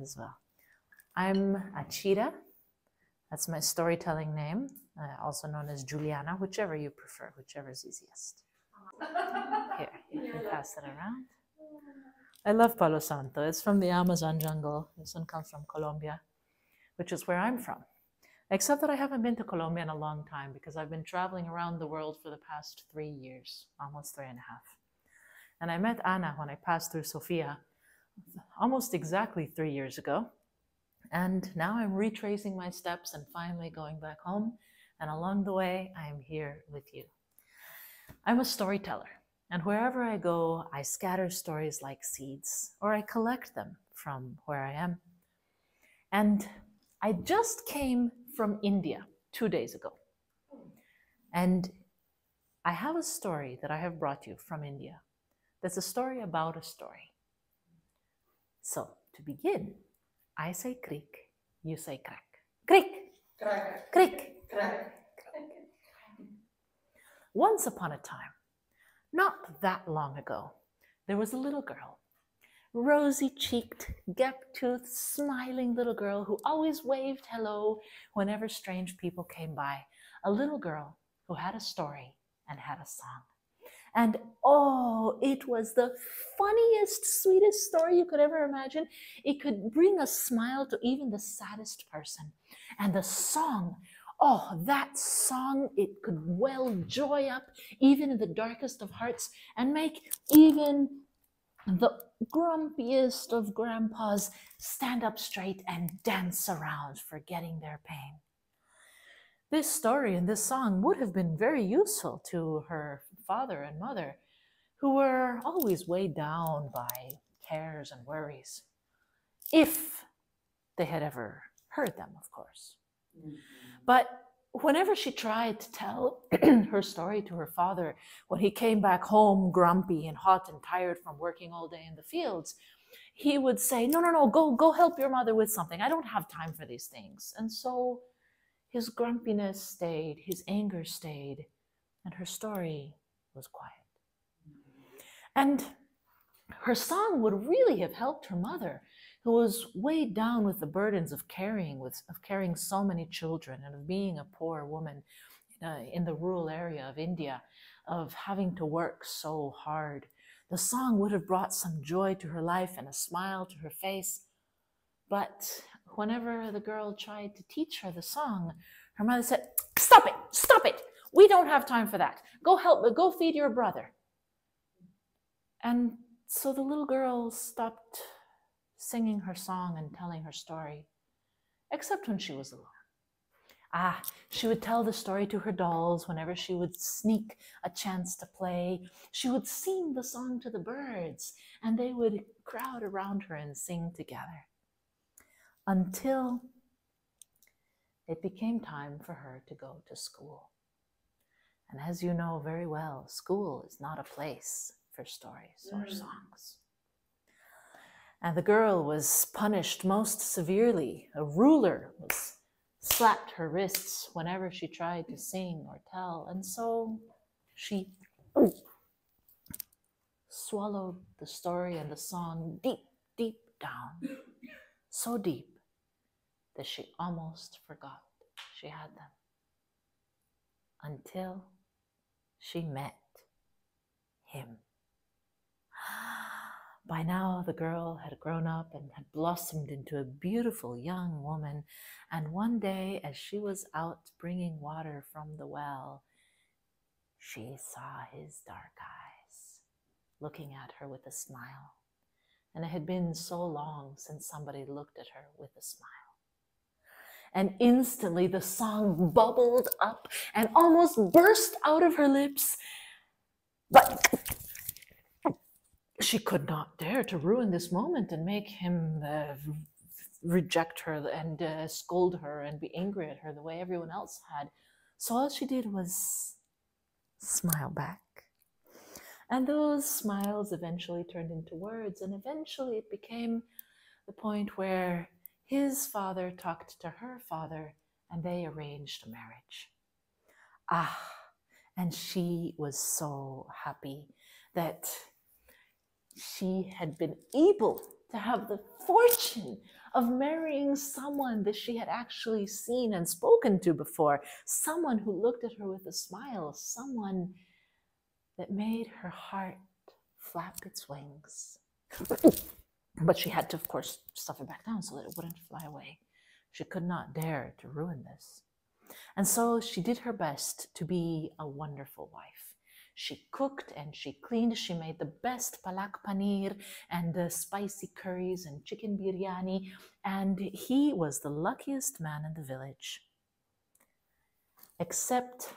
as well. I'm Achira. That's my storytelling name, also known as Juliana, whichever you prefer, whichever is easiest. Here, you can pass it around. I love Palo Santo. It's from the Amazon jungle. This one comes from Colombia, which is where I'm from. Except that I haven't been to Colombia in a long time because I've been traveling around the world for the past 3 years, almost 3.5. And I met Ana when I passed through Sofia almost exactly 3 years ago. And now I'm retracing my steps and finally going back home. And along the way, I'm here with you. I'm a storyteller. And wherever I go, I scatter stories like seeds, or I collect them from where I am. And I just came from India 2 days ago. And I have a story that I have brought you from India. That's a story about a story. So, to begin, I say creak, you say crack. Creak! Crack. Creak! Crack. Once upon a time, not that long ago, there was a little girl, rosy-cheeked, gap-toothed, smiling little girl who always waved hello whenever strange people came by. A little girl who had a story and had a song. And oh, it was the funniest, sweetest story you could ever imagine. It could bring a smile to even the saddest person. And the song, oh, that song, it could well joy up even in the darkest of hearts and make even the grumpiest of grandpas stand up straight and dance around, forgetting their pain. This story and this song would have been very useful to her father and mother, who were always weighed down by cares and worries, if they had ever heard them, of course. Mm-hmm. But whenever she tried to tell her story to her father, when he came back home grumpy and hot and tired from working all day in the fields, he would say, no, go help your mother with something. I don't have time for these things. And so his grumpiness stayed, his anger stayed, and her story was quiet. And her song would really have helped her mother, who was weighed down with the burdens of carrying so many children and of being a poor woman in the rural area of India, of having to work so hard. The song would have brought some joy to her life and a smile to her face. But whenever the girl tried to teach her the song, her mother said, stop it. We don't have time for that. Go feed your brother. And so the little girl stopped singing her song and telling her story, except when she was alone. She would tell the story to her dolls whenever she would sneak a chance to play. She would sing the song to the birds, and they would crowd around her and sing together. Until it became time for her to go to school. And as you know very well, school is not a place for stories or songs. And the girl was punished most severely. A ruler was slapped her wrists whenever she tried to sing or tell. And so she swallowed the story and the song deep down. So deep that she almost forgot she had them. Until she met him. By now, the girl had grown up and had blossomed into a beautiful young woman. And one day, as she was out bringing water from the well, she saw his dark eyes looking at her with a smile. And it had been so long since somebody looked at her with a smile. And instantly the song bubbled up and almost burst out of her lips. But she could not dare to ruin this moment and make him reject her and scold her and be angry at her the way everyone else had. So all she did was smile back. And those smiles eventually turned into words, and eventually it became the point where his father talked to her father and they arranged a marriage. And she was so happy that she had been able to have the fortune of marrying someone that she had actually seen and spoken to before, someone who looked at her with a smile, someone that made her heart flap its wings. But she had to, of course, stuff it back down so that it wouldn't fly away. She could not dare to ruin this. And so she did her best to be a wonderful wife. She cooked and she cleaned. She made the best palak paneer and the spicy curries and chicken biryani. And he was the luckiest man in the village. Except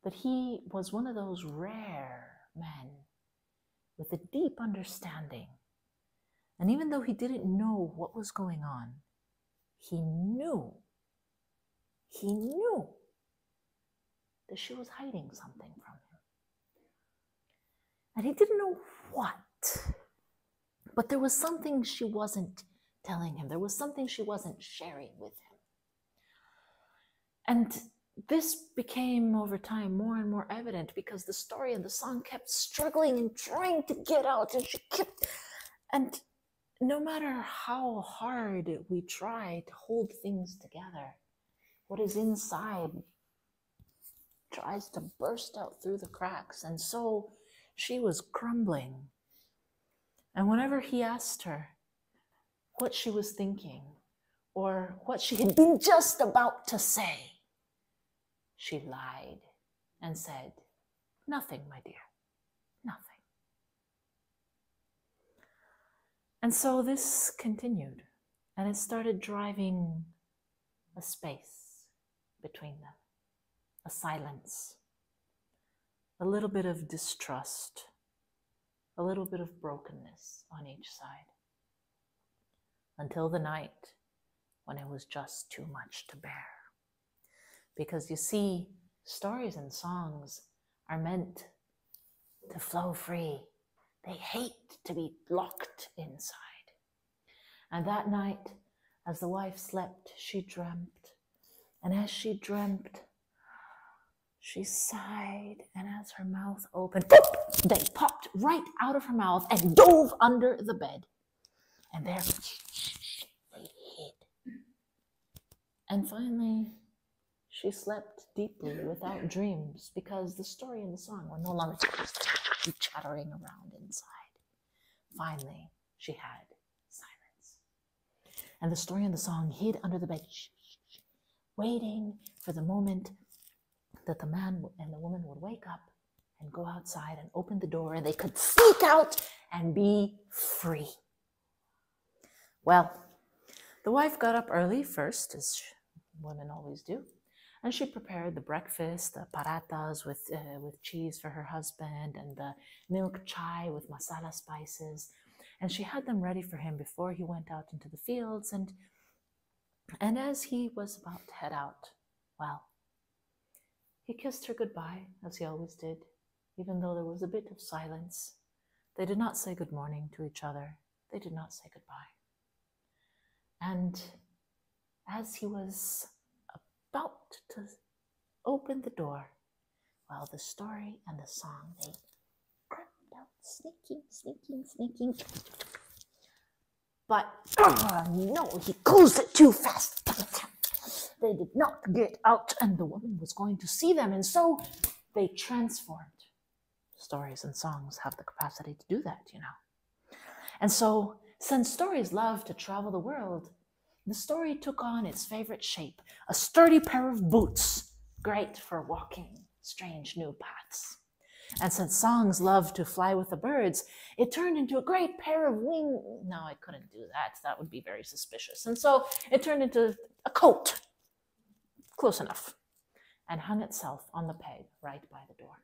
that he was one of those rare men with a deep understanding. And even though he didn't know what was going on, he knew that she was hiding something from him. And he didn't know what, but there was something she wasn't telling him. There was something she wasn't sharing with him. And this became over time more and more evident because the story and the song kept struggling and trying to get out, and she kept, and no matter how hard we try to hold things together, what is inside tries to burst out through the cracks. And so she was crumbling. And whenever he asked her what she was thinking or what she had been just about to say, she lied and said, "Nothing, my dear, nothing." And so this continued, and it started driving a space between them, a silence, a little bit of distrust, a little bit of brokenness on each side, until the night when it was just too much to bear. Because you see, stories and songs are meant to flow free. They hate to be locked inside. And that night, as the wife slept, she dreamt. And as she dreamt, she sighed, and as her mouth opened, poof, they popped right out of her mouth and dove under the bed. And there they hid. And finally, she slept deeply without dreams because the story and the song were no longer chattering around inside. Finally, she had silence. And the story and the song hid under the bed, waiting for the moment that the man and the woman would wake up and go outside and open the door, and they could sneak out and be free. Well, the wife got up early first, as women always do, and she prepared the breakfast, the paratas with cheese for her husband, and the milk chai with masala spices. And she had them ready for him before he went out into the fields. And as he was about to head out, well, he kissed her goodbye, as he always did, even though there was a bit of silence. They did not say good morning to each other. They did not say goodbye. And as he was about to open the door, well, the story and the song, they crept out, sneaking. But, no, he closed it too fast. They did not get out, and the woman was going to see them, and so they transformed. Stories and songs have the capacity to do that, you know. And so, since stories love to travel the world, the story took on its favorite shape, a sturdy pair of boots, great for walking strange new paths. And since songs love to fly with the birds, it turned into a great pair of wings. No, I couldn't do that. That would be very suspicious. And so it turned into a coat, close enough, and hung itself on the peg right by the door.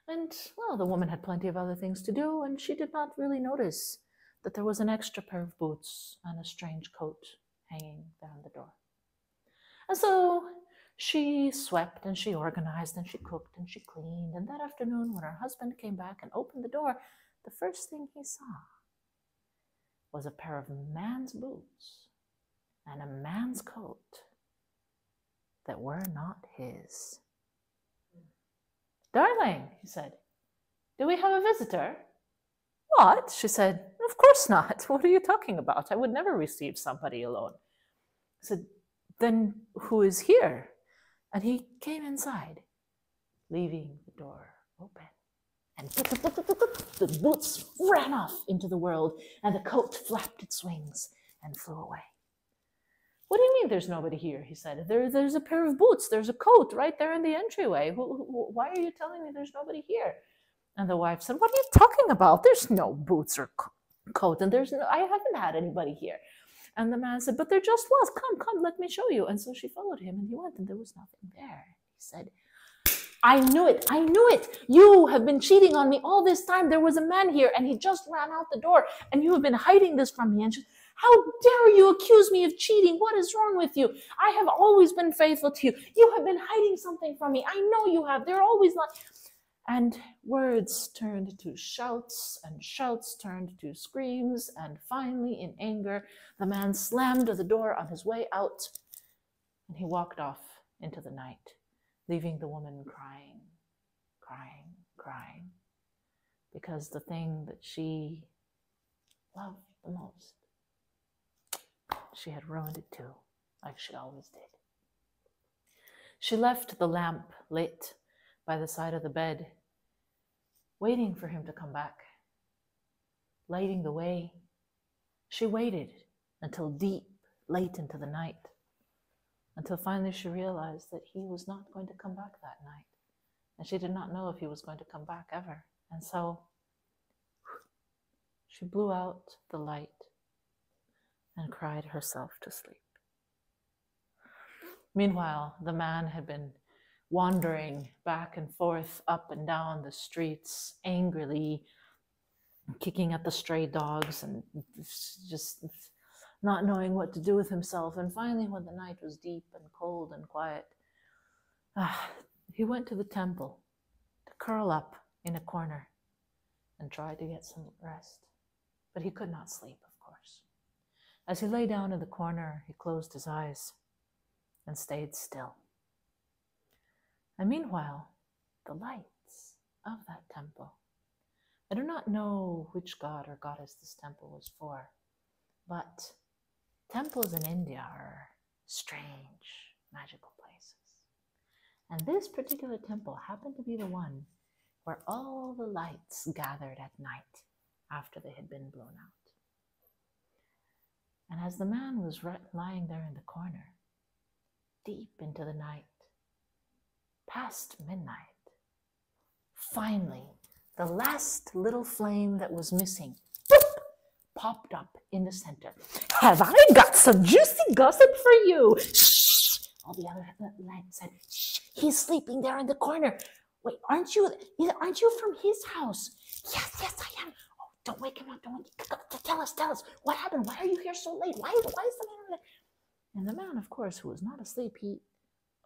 And, well, the woman had plenty of other things to do, and she did not really notice that there was an extra pair of boots and a strange coat hanging there on the door. And so she swept and she organized and she cooked and she cleaned. And that afternoon, when her husband came back and opened the door, the first thing he saw was a pair of man's boots and a man's coat that were not his. "Darling," he said, "do we have a visitor?" "What?" she said. Of course not. What are you talking about? I would never receive somebody alone. I said, then who is here? And he came inside, leaving the door open. And the boots ran off into the world, and the coat flapped its wings and flew away. What do you mean there's nobody here? He said. There's a pair of boots. There's a coat right there in the entryway. Why are you telling me there's nobody here? And the wife said, what are you talking about? There's no boots or coat, and I haven't had anybody here. And the man said, but there just was. Come, let me show you. And so she followed him, and he went, and there was nothing there. He said, I knew it. You have been cheating on me all this time. There was a man here, and he just ran out the door, and you have been hiding this from me. And she, how dare you accuse me of cheating? What is wrong with you? I have always been faithful to you. You have been hiding something from me. I know you have. They're always like... And words turned to shouts, and shouts turned to screams, and finally, in anger, the man slammed the door on his way out, and he walked off into the night, leaving the woman crying, because the thing that she loved the most, she had ruined it too, like she always did. She left the lamp lit by the side of the bed, waiting for him to come back, lighting the way. She waited until deep, late into the night, until finally she realized that he was not going to come back that night. And she did not know if he was going to come back ever. And so she blew out the light and cried herself to sleep. Meanwhile, the man had been wandering back and forth, up and down the streets, angrily kicking at the stray dogs and just not knowing what to do with himself. And finally, when the night was deep and cold and quiet, he went to the temple to curl up in a corner and try to get some rest. But he could not sleep, of course. As he lay down in the corner, he closed his eyes and stayed still. And meanwhile, the lights of that temple, I do not know which god or goddess this temple was for, but temples in India are strange, magical places. And this particular temple happened to be the one where all the lights gathered at night after they had been blown out. And as the man was lying there in the corner, deep into the night, past midnight, finally, the last little flame that was missing, boop, popped up in the center. Have I got some juicy gossip for you? Shh! All the other lights said, shh, he's sleeping there in the corner. Wait, aren't you from his house? Yes, I am. Oh, don't wake him up. Tell us. What happened? Why are you here so late? Why is the man? And the man, of course, who was not asleep, he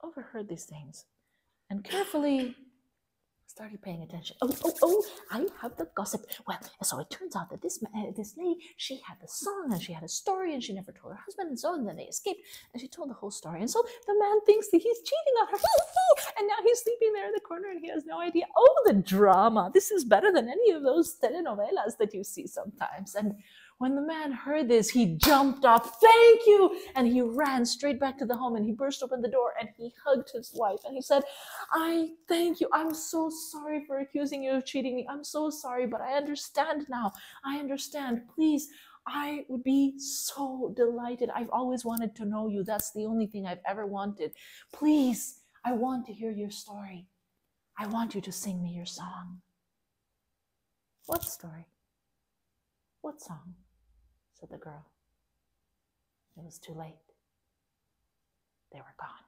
overheard these things and carefully started paying attention. Oh, I have the gossip. Well, so it turns out that this lady, she had a song and she had a story and she never told her husband, and so and then they escaped and she told the whole story. And so the man thinks that he's cheating on her. And now he's sleeping there in the corner and he has no idea. Oh, the drama. This is better than any of those telenovelas that you see sometimes. And when the man heard this, he jumped up, thank you! And he ran straight back to the home and he burst open the door and he hugged his wife and he said, I thank you. I'm so sorry for accusing you of cheating me. I'm so sorry, but I understand now. I understand. Please, I would be so delighted. I've always wanted to know you. That's the only thing I've ever wanted. Please, I want to hear your story. I want you to sing me your song. What story? What song? Said the girl. It was too late. They were gone.